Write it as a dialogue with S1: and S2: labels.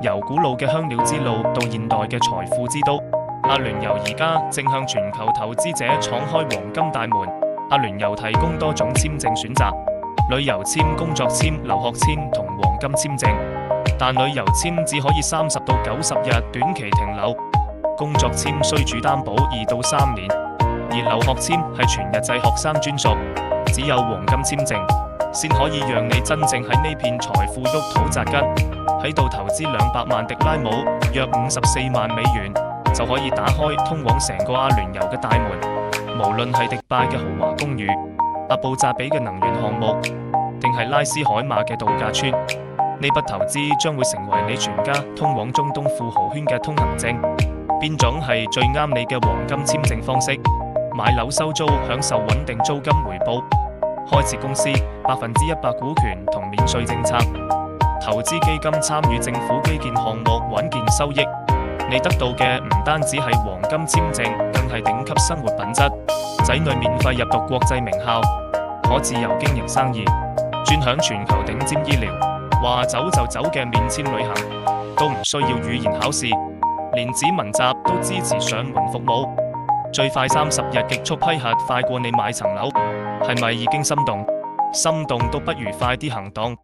S1: 由古老嘅香料之路到現代嘅財富之都，阿聯酋而家正向全球投資者敞開黃金大門。阿聯酋提供多種簽證選擇，旅遊簽、工作簽、留學簽同黃金簽證，但旅遊簽只可以30到90日短期停留，工作簽需主擔保2到3年，而留學簽係全日制學生專屬，只有黃金簽證先可以讓你真正喺呢片財富沃土扎根，喺度投資200萬迪拉姆，約54萬美元，就可以打開通往成個阿聯酋嘅大門。無論係迪拜嘅豪華公寓、阿布扎比嘅能源項目，定係拉斯海馬嘅度假村，呢筆投資將會成為你全家通往中東富豪圈嘅通行證。邊種係最啱你嘅黃金簽證方式？買樓收租，享受穩定租金回報；開設公司，100%股權同免稅政策；投資基金，參與政府基建項目，穩健收益。你得到嘅唔單止係黃金簽證，更係頂級生活品質。仔女免費入讀國際名校，可自由經營生意，專享全球頂尖醫療，話走就走嘅免簽旅行，都唔需要語言考試，連指紋集都支持上門服務，最快30日極速批核，快過你買層樓。係咪已經心動？心動都不如快啲行動。